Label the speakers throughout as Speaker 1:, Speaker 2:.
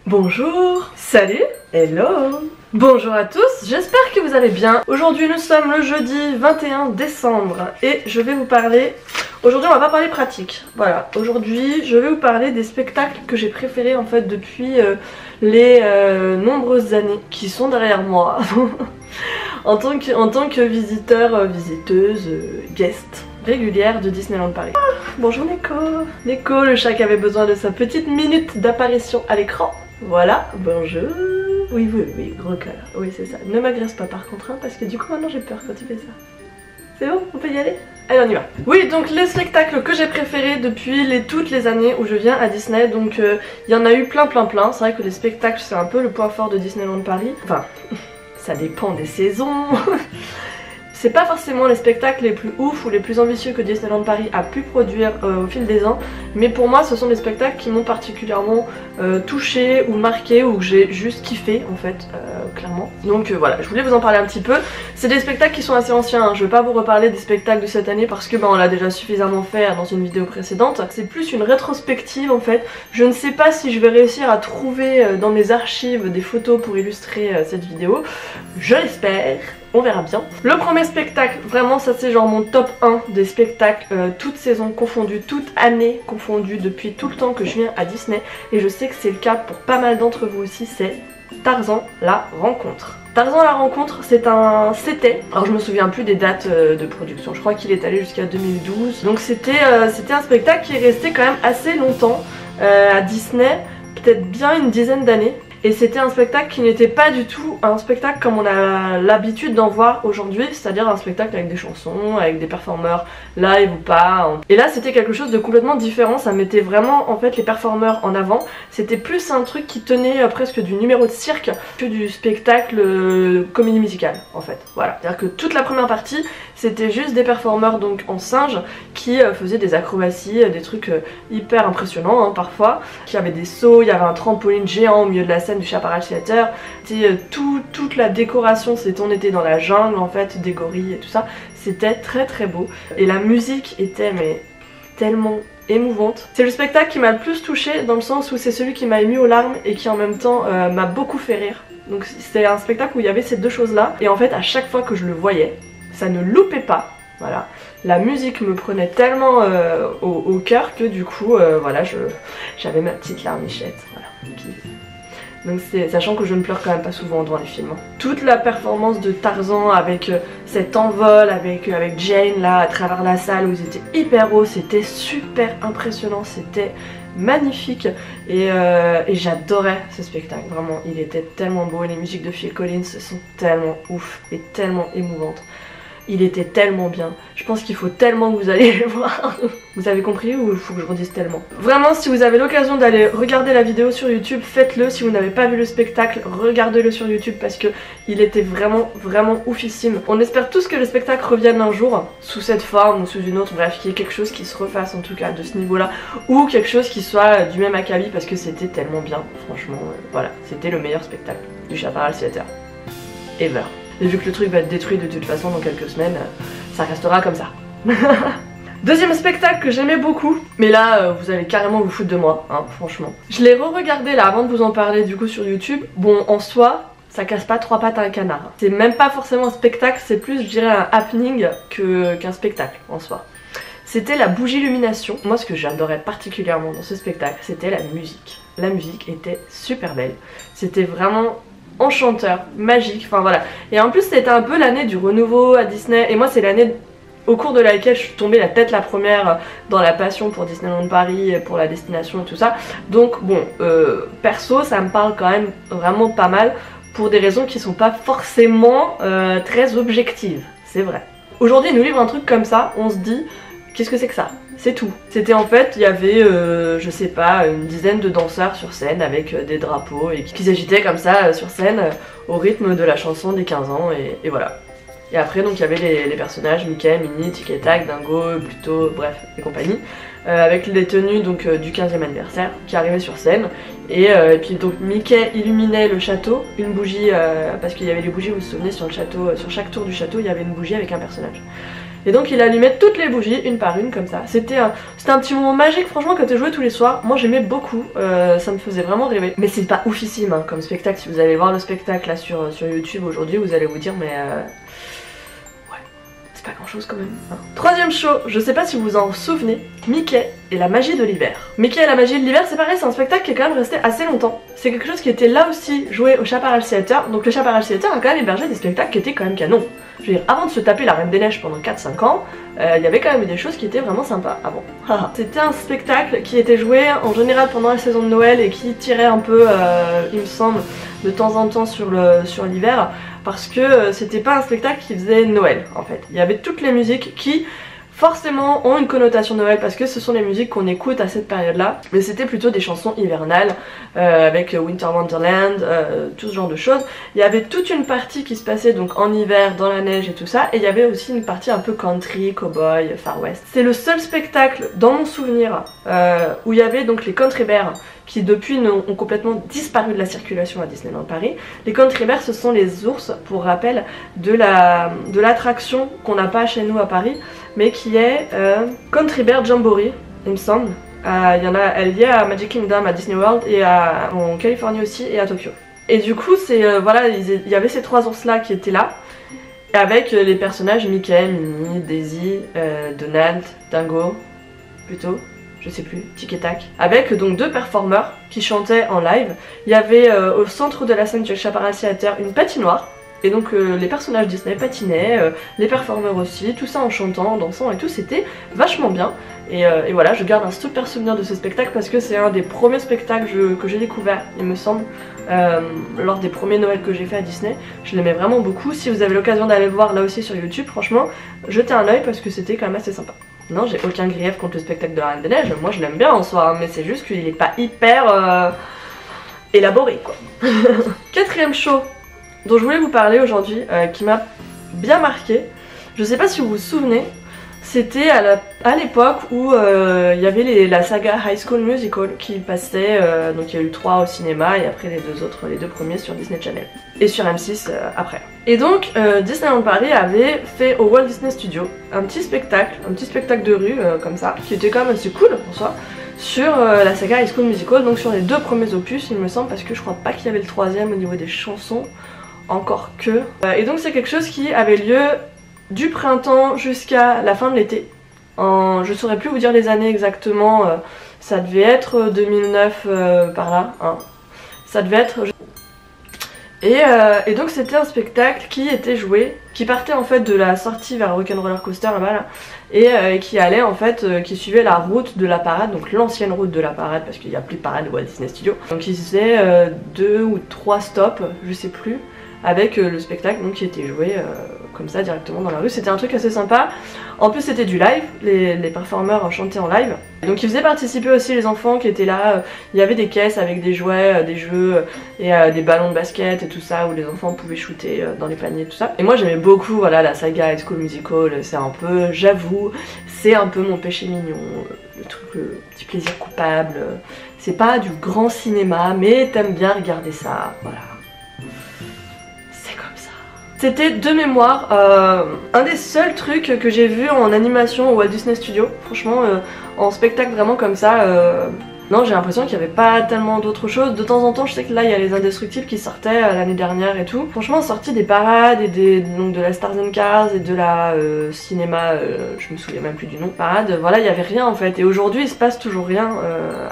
Speaker 1: Bonjour, salut, hello. Bonjour à tous, j'espère que vous allez bien. Aujourd'hui nous sommes le jeudi 21 décembre et je vais vous parler... Aujourd'hui on va pas parler pratique, voilà. Aujourd'hui je vais vous parler des spectacles que j'ai préférés en fait depuis les nombreuses années qui sont derrière moi. en tant que visiteur, visiteuse, guest régulière de Disneyland Paris. Bonjour Neko, le chat qui avait besoin de sa petite minute d'apparition à l'écran. Voilà, bonjour. Oui, gros cœur. Oui, c'est ça. Ne m'agresse pas par contre, hein, parce que du coup maintenant j'ai peur quand tu fais ça. C'est bon, on peut y aller? Allez, on y va. Oui, donc les spectacles que j'ai préférés depuis toutes les années où je viens à Disney, donc il y en a eu plein. C'est vrai que les spectacles c'est un peu le point fort de Disneyland Paris. Enfin, ça dépend des saisons. C'est pas forcément les spectacles les plus ouf ou les plus ambitieux que Disneyland Paris a pu produire au fil des ans, mais pour moi ce sont des spectacles qui m'ont particulièrement touché ou marqué ou que j'ai juste kiffé en fait, clairement. Donc voilà, je voulais vous en parler un petit peu. C'est des spectacles qui sont assez anciens, hein. Je vais pas vous reparler des spectacles de cette année parce que on l'a déjà suffisamment fait dans une vidéo précédente. C'est plus une rétrospective en fait. Je ne sais pas si je vais réussir à trouver dans mes archives des photos pour illustrer cette vidéo. Je l'espère. On verra bien. Le premier spectacle, vraiment ça c'est genre mon top 1 des spectacles, toutes saisons confondues, toutes années confondues, depuis tout le temps que je viens à Disney. Et je sais que c'est le cas pour pas mal d'entre vous aussi, c'est Tarzan la rencontre. Tarzan la rencontre, c'était, alors je me souviens plus des dates de production, je crois qu'il est allé jusqu'à 2012. Donc c'était un spectacle qui est resté quand même assez longtemps à Disney, peut-être bien une dizaine d'années. Et c'était un spectacle qui n'était pas du tout un spectacle comme on a l'habitude d'en voir aujourd'hui, c'est-à-dire un spectacle avec des chansons, avec des performeurs live ou pas. Et là c'était quelque chose de complètement différent, ça mettait vraiment en fait les performeurs en avant. C'était plus un truc qui tenait presque du numéro de cirque que du spectacle comédie musicale en fait. Voilà, c'est-à-dire que toute la première partie c'était juste des performeurs donc en singe qui faisaient des acrobaties, des trucs hyper impressionnants hein, parfois, qui avaient des sauts, il y avait un trampoline géant au milieu de la scène du Chaparral Theater, toute la décoration, on était dans la jungle en fait, des gorilles et tout ça, c'était très beau et la musique était mais tellement émouvante. C'est le spectacle qui m'a le plus touchée dans le sens où c'est celui qui m'a ému aux larmes et qui en même temps m'a beaucoup fait rire. Donc c'est un spectacle où il y avait ces deux choses là et en fait à chaque fois que je le voyais, ça ne loupait pas. Voilà, la musique me prenait tellement au cœur que du coup, voilà, j'avais ma petite larmichette. Voilà. Donc sachant que je ne pleure quand même pas souvent devant les films. Toute la performance de Tarzan avec cet envol, avec Jane là à travers la salle où ils étaient hyper hauts, c'était super impressionnant, c'était magnifique et j'adorais ce spectacle, vraiment il était tellement beau, les musiques de Phil Collins sont tellement ouf et tellement émouvantes. Il était tellement bien. Je pense qu'il faut tellement que vous allez le voir. Vous avez compris ou il faut que je redise tellement? Vraiment, si vous avez l'occasion d'aller regarder la vidéo sur YouTube, faites-le. Si vous n'avez pas vu le spectacle, regardez-le sur YouTube parce que il était vraiment oufissime. On espère tous que le spectacle revienne un jour, sous cette forme ou sous une autre, bref, qu'il y ait quelque chose qui se refasse en tout cas de ce niveau-là, ou quelque chose qui soit du même acabit parce que c'était tellement bien. Franchement, voilà, c'était le meilleur spectacle du Chaparral Theater ever. Et vu que le truc va être détruit de toute façon dans quelques semaines, ça restera comme ça. Deuxième spectacle que j'aimais beaucoup, mais là vous allez carrément vous foutre de moi, hein, franchement. Je l'ai re-regardé là avant de vous en parler du coup sur YouTube. Bon, en soi, ça casse pas trois pattes à un canard. C'est même pas forcément un spectacle, c'est plus je dirais un happening qu'un spectacle en soi. C'était la bougie illumination. Moi ce que j'adorais particulièrement dans ce spectacle, c'était la musique. La musique était super belle. C'était vraiment enchanteur, magique, enfin voilà. Et en plus c'était un peu l'année du renouveau à Disney et moi c'est l'année au cours de laquelle je suis tombée la tête la première dans la passion pour Disneyland Paris, pour la destination et tout ça. Donc bon, perso ça me parle quand même vraiment pas mal pour des raisons qui sont pas forcément très objectives, c'est vrai. Aujourd'hui ils nous livrent un truc comme ça, on se dit qu'est-ce que c'est que ça? C'est tout. C'était en fait, il y avait, je sais pas, une dizaine de danseurs sur scène avec des drapeaux et qui s'agitaient comme ça sur scène au rythme de la chanson des 15 ans et voilà. Et après donc il y avait les personnages, Mickey, Minnie, Tic et Tac, Dingo, Pluto, bref, et compagnie. Avec les tenues donc du 15e anniversaire qui arrivaient sur scène. Et puis donc Mickey illuminait le château, une bougie, parce qu'il y avait les bougies, vous vous souvenez, sur le château, sur chaque tour du château il y avait une bougie avec un personnage. Et donc il allumait toutes les bougies une par une comme ça. C'était un petit moment magique franchement quand tu jouais tous les soirs. Moi j'aimais beaucoup, ça me faisait vraiment rêver. Mais c'est pas oufissime hein, comme spectacle. Si vous allez voir le spectacle là sur YouTube aujourd'hui, vous allez vous dire mais pas grand chose quand même. Hein. Troisième show, je sais pas si vous vous en souvenez, Mickey et la magie de l'hiver. Mickey et la magie de l'hiver, c'est pareil, c'est un spectacle qui est quand même resté assez longtemps. C'est quelque chose qui était là aussi joué au Chaparral Theater, donc le Chaparral Theater a quand même hébergé des spectacles qui étaient quand même canon. Je veux dire, avant de se taper la Reine des Neiges pendant 4-5 ans, il y avait quand même des choses qui étaient vraiment sympas avant. C'était un spectacle qui était joué en général pendant la saison de Noël et qui tirait un peu, il me semble, de temps en temps sur l'hiver, parce que c'était pas un spectacle qui faisait Noël en fait. Il y avait toutes les musiques qui forcément ont une connotation Noël parce que ce sont les musiques qu'on écoute à cette période là, mais c'était plutôt des chansons hivernales avec Winter Wonderland, tout ce genre de choses. Il y avait toute une partie qui se passait donc en hiver dans la neige et tout ça, et il y avait aussi une partie un peu country, cowboy, far west. C'est le seul spectacle dans mon souvenir où il y avait donc les country bears qui depuis ont complètement disparu de la circulation à Disneyland Paris. Les country bears ce sont les ours, pour rappel, de l'attraction qu'on n'a pas chez nous à Paris, mais qui est Country Bear Jamboree, il me semble. Elle est liée à Magic Kingdom, à Disney World et en Californie aussi et à Tokyo. Et du coup c'est voilà, il y avait ces trois ours là qui étaient là, avec les personnages Mickey, Minnie, Daisy, Donald, Dingo, plutôt. Je sais plus, tic et tac, avec donc deux performeurs qui chantaient en live. Il y avait au centre de la scène du Chaparral Theater une patinoire, et donc les personnages Disney patinaient, les performeurs aussi, tout ça en chantant, en dansant et tout, c'était vachement bien. Et voilà, je garde un super souvenir de ce spectacle parce que c'est un des premiers spectacles que j'ai découvert, il me semble, lors des premiers Noëls que j'ai fait à Disney. Je l'aimais vraiment beaucoup. Si vous avez l'occasion d'aller le voir là aussi sur YouTube, franchement, jetez un oeil parce que c'était quand même assez sympa. Non, j'ai aucun grief contre le spectacle de la Reine des Neiges, moi je l'aime bien en soi, hein, mais c'est juste qu'il est pas hyper élaboré quoi. Quatrième show dont je voulais vous parler aujourd'hui, qui m'a bien marqué, je sais pas si vous vous souvenez, c'était à l'époque où il y avait la saga High School Musical qui passait, donc il y a eu 3 au cinéma et après les deux premiers sur Disney Channel et sur M6 après. Et donc Disneyland Paris avait fait au Walt Disney Studio un petit spectacle de rue comme ça, qui était quand même assez cool en soi, sur la saga High School Musical, donc sur les 2 premiers opus il me semble, parce que je crois pas qu'il y avait le 3ème au niveau des chansons, encore que. Et donc c'est quelque chose qui avait lieu du printemps jusqu'à la fin de l'été. Je saurais plus vous dire les années exactement, ça devait être 2009 par là, hein. Ça devait être... Et donc c'était un spectacle qui était joué, qui partait en fait de la sortie vers Rock'n'Roller Coaster là-bas là, et qui allait en fait, qui suivait la route de la parade, donc l'ancienne route de la parade parce qu'il n'y a plus de parade au Walt Disney Studio. Donc il faisait 2 ou 3 stops, je sais plus, avec le spectacle donc qui était joué comme ça directement dans la rue. C'était un truc assez sympa. En plus c'était du live, les performeurs chantaient en live. Donc ils faisaient participer aussi les enfants qui étaient là. Il y avait des caisses avec des jouets, des jeux et des ballons de basket et tout ça où les enfants pouvaient shooter dans les paniers et tout ça. Et moi j'aimais beaucoup voilà, la saga High School Musical, c'est un peu, j'avoue, c'est un peu mon péché mignon, le truc, le petit plaisir coupable. C'est pas du grand cinéma mais t'aimes bien regarder ça, voilà. C'était de mémoire un des seuls trucs que j'ai vu en animation au Walt Disney Studio. Franchement, en spectacle vraiment comme ça, non, j'ai l'impression qu'il n'y avait pas tellement d'autres choses. De temps en temps, je sais que là, il y a les Indestructibles qui sortaient l'année dernière et tout. Franchement, sorti des parades et donc de la Stars and Cars et de la cinéma, je me souviens même plus du nom, parade, voilà, il n'y avait rien en fait. Et aujourd'hui, il se passe toujours rien,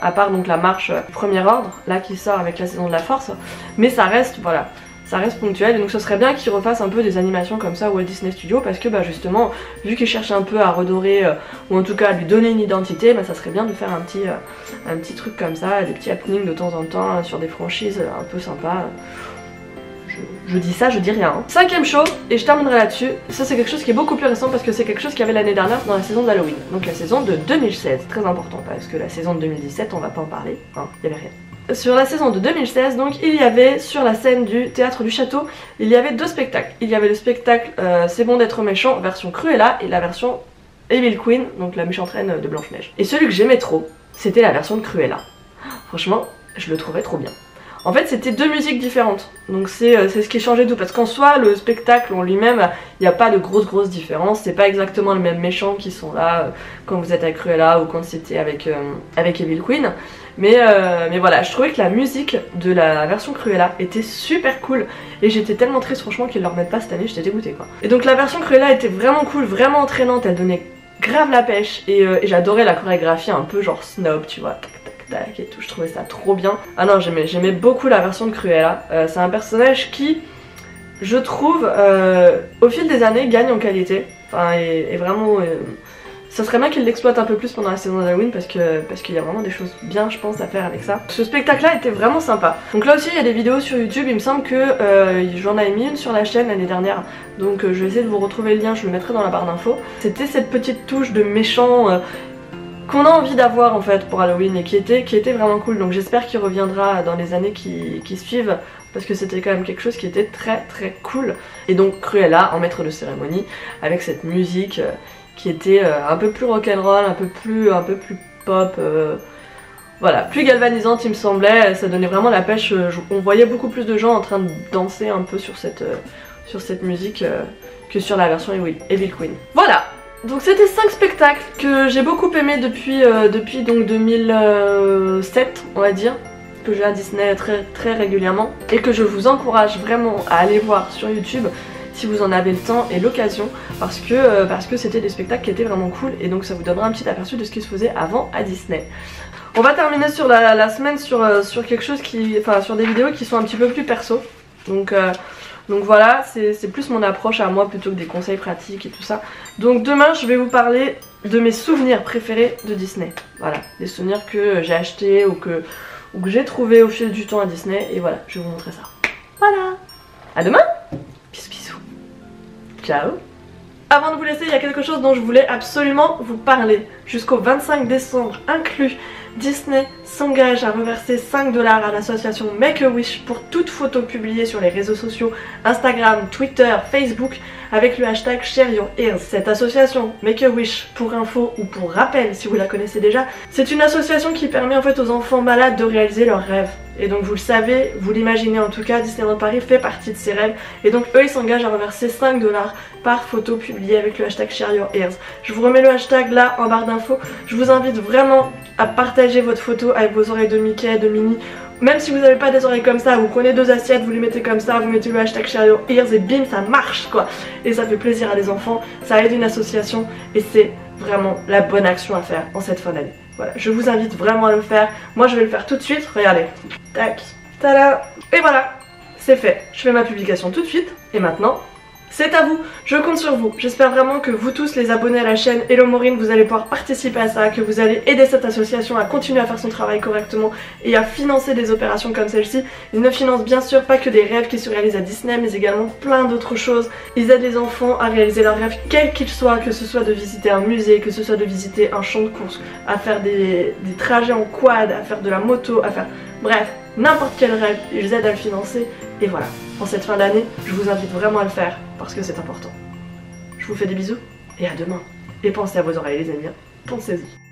Speaker 1: à part donc la marche du Premier Ordre, là qui sort avec la saison de la Force. Mais ça reste, voilà. Ça reste ponctuel, et donc ce serait bien qu'ils refassent un peu des animations comme ça au Walt Disney Studio parce que bah justement, vu qu'ils cherchent un peu à redorer ou en tout cas à lui donner une identité, bah ça serait bien de faire un petit truc comme ça, des petits happenings de temps en temps sur des franchises un peu sympas. Je dis ça, je dis rien. Hein. 5ème show, et je terminerai là-dessus. Ça c'est quelque chose qui est beaucoup plus récent parce que c'est quelque chose qu'il y avait l'année dernière dans la saison d'Halloween. Donc la saison de 2016, très important parce que la saison de 2017 on va pas en parler, hein, il y avait rien. Sur la saison de 2016, donc il y avait sur la scène du Théâtre du Château, il y avait 2 spectacles. Il y avait le spectacle C'est bon d'être méchant, version Cruella, et la version Evil Queen, donc la méchante reine de Blanche-Neige. Et celui que j'aimais trop, c'était la version de Cruella. Franchement, je le trouvais trop bien. En fait c'était deux musiques différentes, donc c'est ce qui est changé tout, parce qu'en soi le spectacle en lui-même, il n'y a pas de grosse différence, c'est pas exactement les mêmes méchants qui sont là quand vous êtes avec Cruella ou quand c'était avec Evil Queen, mais voilà, je trouvais que la musique de la version Cruella était super cool, et j'étais tellement triste franchement qu'ils ne le remettent pas cette année, j'étais dégoûtée quoi. Et donc la version Cruella était vraiment cool, vraiment entraînante, elle donnait grave la pêche, et j'adorais la chorégraphie un peu genre Snob, tu vois, et tout, je trouvais ça trop bien. Ah non, j'aimais beaucoup la version de Cruella. C'est un personnage qui, je trouve, au fil des années gagne en qualité. Enfin, et vraiment, ça serait bien qu'il l'exploite un peu plus pendant la saison d'Halloween parce qu'il y a vraiment des choses bien, je pense, à faire avec ça. Ce spectacle-là était vraiment sympa. Donc là aussi, il y a des vidéos sur YouTube. Il me semble que j'en avais mis une sur la chaîne l'année dernière. Donc je vais essayer de vous retrouver le lien, je le mettrai dans la barre d'infos. C'était cette petite touche de méchant qu'on a envie d'avoir en fait pour Halloween et qui était vraiment cool, donc j'espère qu'il reviendra dans les années qui suivent parce que c'était quand même quelque chose qui était très cool. Et donc Cruella en maître de cérémonie avec cette musique qui était un peu plus rock'n'roll, un peu plus pop, voilà, plus galvanisante il me semblait, ça donnait vraiment la pêche, on voyait beaucoup plus de gens en train de danser un peu sur cette musique que sur la version Evil Queen. Voilà. Donc c'était 5 spectacles que j'ai beaucoup aimé depuis donc 2007 on va dire, que j'ai à Disney très régulièrement et que je vous encourage vraiment à aller voir sur YouTube si vous en avez le temps et l'occasion parce que c'était des spectacles qui étaient vraiment cool et donc ça vous donnera un petit aperçu de ce qui se faisait avant à Disney. On va terminer sur la semaine sur quelque chose sur des vidéos qui sont un petit peu plus perso, donc voilà, c'est plus mon approche à moi plutôt que des conseils pratiques et tout ça. Donc demain je vais vous parler de mes souvenirs préférés de Disney. Voilà, des souvenirs que j'ai achetés ou que j'ai trouvé au fil du temps à Disney. Et voilà, je vais vous montrer ça. Voilà, à demain. Bisous. Ciao. Avant de vous laisser, il y a quelque chose dont je voulais absolument vous parler. Jusqu'au 25 décembre inclus, Disney s'engage à reverser 5 $ à l'association Make-A-Wish pour toute photo publiée sur les réseaux sociaux Instagram, Twitter, Facebook avec le hashtag ShareYourEars. Cette association Make-A-Wish, pour info ou pour rappel si vous la connaissez déjà, c'est une association qui permet en fait aux enfants malades de réaliser leurs rêves. Et donc vous le savez, vous l'imaginez en tout cas, Disneyland Paris fait partie de ces rêves et donc eux ils s'engagent à reverser 5 $ par photo publiée avec le hashtag ShareYourEars. Je vous remets le hashtag là en barre d'infos, je vous invite vraiment à partager votre photo avec vos oreilles de Mickey, de Minnie. Même si vous n'avez pas des oreilles comme ça, vous prenez 2 assiettes, vous les mettez comme ça, vous mettez le hashtag ShareYourEars et bim, ça marche quoi. Et ça fait plaisir à des enfants, ça aide une association et c'est vraiment la bonne action à faire en cette fin d'année. Voilà, je vous invite vraiment à le faire. Moi je vais le faire tout de suite, regardez. Tac, tada. Et voilà, c'est fait. Je fais ma publication tout de suite et maintenant c'est à vous, je compte sur vous. J'espère vraiment que vous tous les abonnés à la chaîne Hello Maureen, vous allez pouvoir participer à ça, que vous allez aider cette association à continuer à faire son travail correctement et à financer des opérations comme celle-ci. Ils ne financent bien sûr pas que des rêves qui se réalisent à Disney, mais également plein d'autres choses. Ils aident les enfants à réaliser leurs rêves quels qu'ils soient, que ce soit de visiter un musée, que ce soit de visiter un champ de course, à faire des trajets en quad, à faire de la moto, à faire... Bref, n'importe quel rêve, ils aident à le financer. Et voilà, en cette fin d'année, je vous invite vraiment à le faire parce que c'est important. Je vous fais des bisous et à demain. Et pensez à vos oreilles les amis, pensez-y.